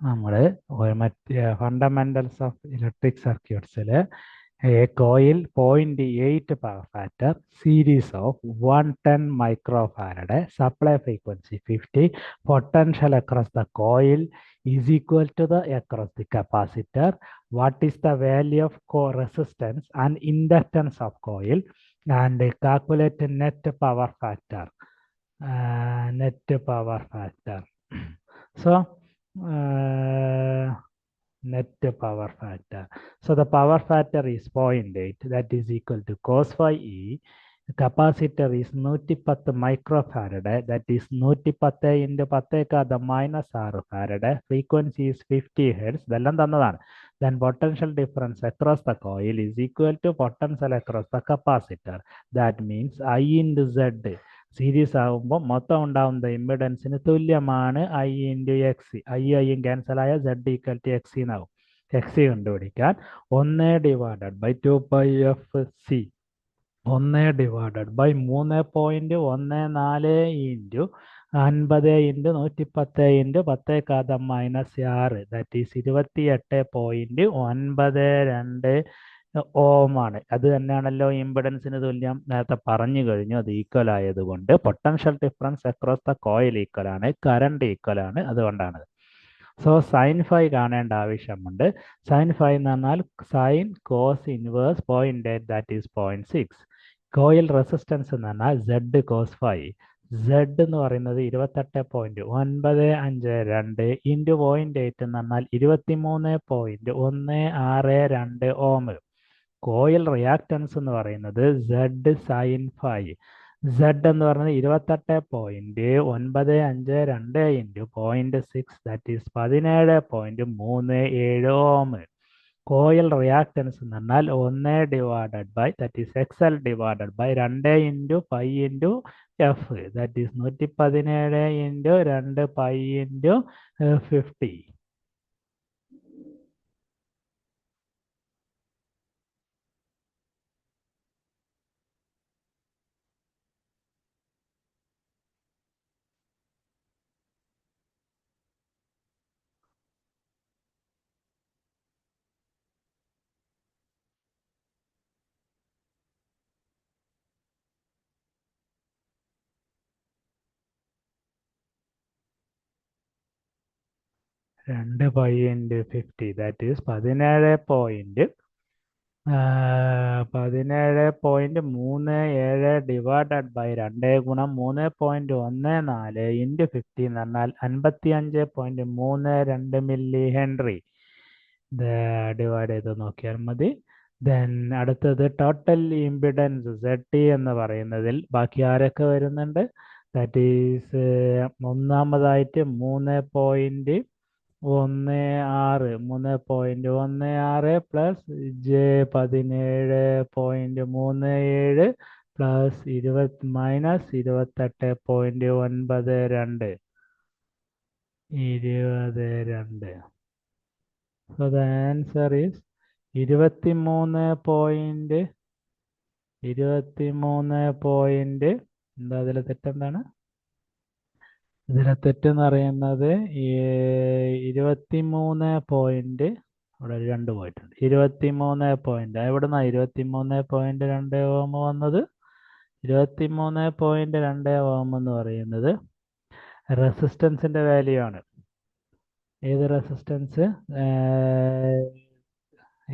നമ്മൾ മറ്റേ fundamentals of electric സർക്യൂട്ട്സിൽ a coil 0.8 power factor series of 110 microfarad supply frequency 50 potential across the coil is equal to the across the capacitor. What is the value of resistance and inductance of coil, and calculate net power factor. Net power factor. So net power factor. So the power factor is 0.8, that is equal to cos phi E. Capacitor is 110 microfarad, that is 110 into 10 minus 6 farad. Frequency is 50 hertz. ഇതെല്ലാം തന്നതാണ്. Then potential difference across the coil is equal to potential across the capacitor. That means I into Z. Series ആകുമ്പോൾ മൊത്തം ഉണ്ടാവുന്ന ഇമ്പിഡൻസിന് തുല്യമാണ് I into എക്സി. ഐയും cancel ആയ Z equal to എക്സി എന്നാകും. എക്സി കണ്ടുപിടിക്കാൻ 1/2π(f(c) 1/3.14 into 50 into 110 into 10⁻⁻6, that is 28.92 ഓം ആണ്. അത് തന്നെയാണല്ലോ ഇമ്പിഡൻസിന് തുല്യം. നേരത്തെ പറഞ്ഞു കഴിഞ്ഞു. അത് ഈക്വൽ ആയതുകൊണ്ട് potential difference across the coil equal ആണ്, കറണ്ട് ഈക്വൽ ആണ്, അതുകൊണ്ടാണ്. സോ സൈൻ ഫൈ കാണേണ്ട ആവശ്യമുണ്ട്. സൈൻ ഫൈ എന്ന് പറഞ്ഞാൽ sine cos inverse 0.8, that is 0.6. Coil resistance എന്ന് പറഞ്ഞാൽ സെഡ് കോസ് ഫൈ. സെഡ് എന്ന് പറയുന്നത് 28.952 ഇൻറ്റു 0.8 എന്ന് പറഞ്ഞാൽ 23.162 ഓം. കോയിൽ റിയാക്ടൻസ് എന്ന് പറയുന്നത് സെഡ് സൈൻ ഫൈ. സെഡ് എന്ന് പറയുന്നത് 28.952 into 0.6, that is 17.37 ohm. Coil reactance എന്ന് പറഞ്ഞാൽ 1 that is X L divided by 2 into pi into F, that is 117 into 2 pi into 50. 2 pi into 50, that is 17.37 divided by 2 ഗുണം 3.14 into 50 എന്ന് പറഞ്ഞാൽ 55.32 milli Henry. Divide ചെയ്ത് നോക്കിയാൽ മതി. Then അടുത്തത് total impedance ZT എന്ന് പറയുന്നതിൽ ബാക്കി ആരൊക്കെ വരുന്നുണ്ട്? ദാറ്റ് ഈസ് ഒന്നാമതായിട്ട് 3.16 plus J17.37 plus 20 minus 28.92 22. So the answer is 23. എന്താ അതിലെ തെറ്റെന്താണ്? ഇതിലെ തെറ്റെന്ന് പറയുന്നത് 23. അവിടെ 2 പോയിട്ടുണ്ട്. 23. എവിടുന്നാ 23.2 ഓം വന്നത്? 23.2 ഓം എന്ന് പറയുന്നത് റെസിസ്റ്റൻസിന്റെ വാല്യൂ ആണ്. ഏത് റെസിസ്റ്റൻസ്?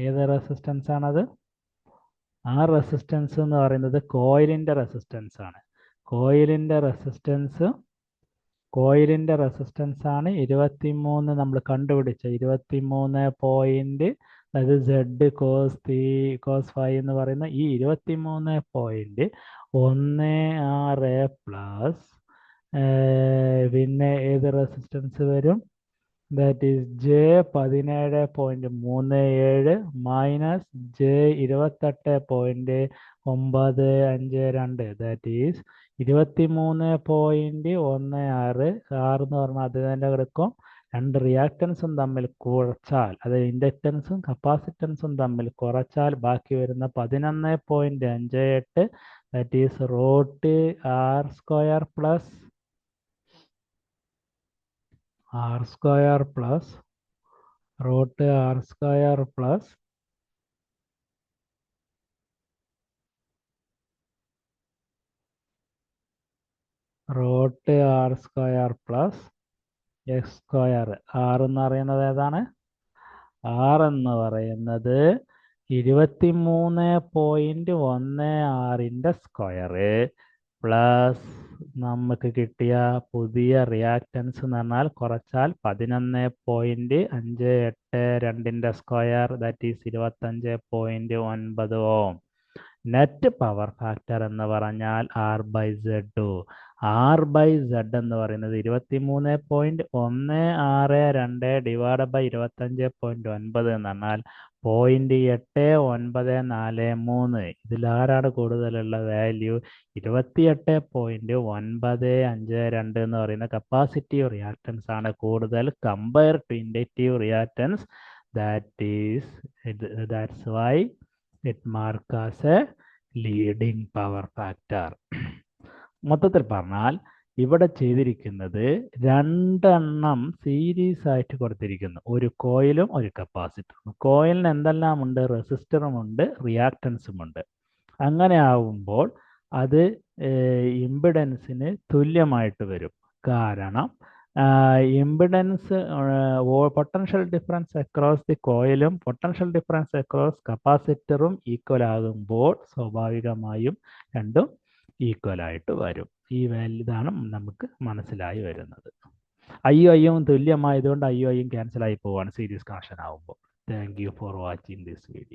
ഏത് റെസിസ്റ്റൻസ് ആണത്? ആ റെസിസ്റ്റൻസ് എന്ന് പറയുന്നത് കോയിലിന്റെ റെസിസ്റ്റൻസ് ആണ്. കോയിലിന്റെ റെസിസ്റ്റൻസ് ആണ് 23. നമ്മൾ കണ്ടുപിടിച്ച 23. അതായത് സെഡ് കോസ് ഫൈ എന്ന് പറയുന്ന ഈ 23.16 പ്ലസ് പിന്നെ ഏത് റെസിസ്റ്റൻസ് വരും? That is J17.37 minus J28.952, that is 23.16. 6 എന്ന് പറഞ്ഞാൽ അത് തന്നെ കിടക്കും. രണ്ട് റിയാക്ടൻസും തമ്മിൽ കുറച്ചാൽ, അത് ഇൻഡക്റ്റൻസും കപ്പാസിറ്റൻസും തമ്മിൽ കുറച്ചാൽ ബാക്കി വരുന്ന 11.58, that is √R² plus root R square plus root R square plus X square. R എന്ന് പറയുന്നത് ഏതാണ്? ആർ എന്ന് പറയുന്നത് 23.16ൻ്റെ സ്ക്വയറ് പ്ലസ് നമുക്ക് കിട്ടിയ പുതിയ റിയാക്റ്റൻസ് എന്ന് പറഞ്ഞാൽ കുറച്ചാൽ 11.582ൻ്റെ square, that is 25.9 ohm. Net power factor എന്ന് പറഞ്ഞാൽ R/Z. R/Z എന്ന് പറയുന്നത് 23.162 ഡിവൈഡ് ബൈ 25.9 എന്ന് പറഞ്ഞാൽ 0.8943. ഇതിലാരാണ് കൂടുതലുള്ള വാല്യൂ? 28.952 എന്ന് പറയുന്ന കപ്പാസിറ്റീവ് റിയാക്ടൻസ് ആണ് കൂടുതൽ compare to inductive reactance. That's why it marks as a leading power factor. മൊത്തത്തിൽ പറഞ്ഞാൽ ഇവിടെ ചെയ്തിരിക്കുന്നത് രണ്ടെണ്ണം സീരീസ് ആയിട്ട് കൊടുത്തിരിക്കുന്നു. ഒരു കോയിലും ഒരു കപ്പാസിറ്ററും. കോയിലിന് എന്തെല്ലാം ഉണ്ട്? റെസിസ്റ്ററും ഉണ്ട്, റിയാക്ടൻസും ഉണ്ട്. അങ്ങനെ ആവുമ്പോൾ അത് ഇമ്പിഡൻസിന് തുല്യമായിട്ട് വരും. കാരണം impedance potential difference across the കോയിലും പൊട്ടൻഷ്യൽ ഡിഫറൻസ് അക്രോസ് കപ്പാസിറ്ററും ഈക്വൽ ആകുമ്പോൾ സ്വാഭാവികമായും രണ്ടും ഈക്വൽ ആയിട്ട് വരും. ഈ വാല്യൂ ഇതാണ് നമുക്ക് മനസ്സിലായി വരുന്നത്. ഐയും തുല്യമായതുകൊണ്ട് ഐയും ക്യാൻസൽ ആയി പോവാണ് സീരീസ് കണക്ഷൻ ആകുമ്പോൾ. Thank you for watching this video.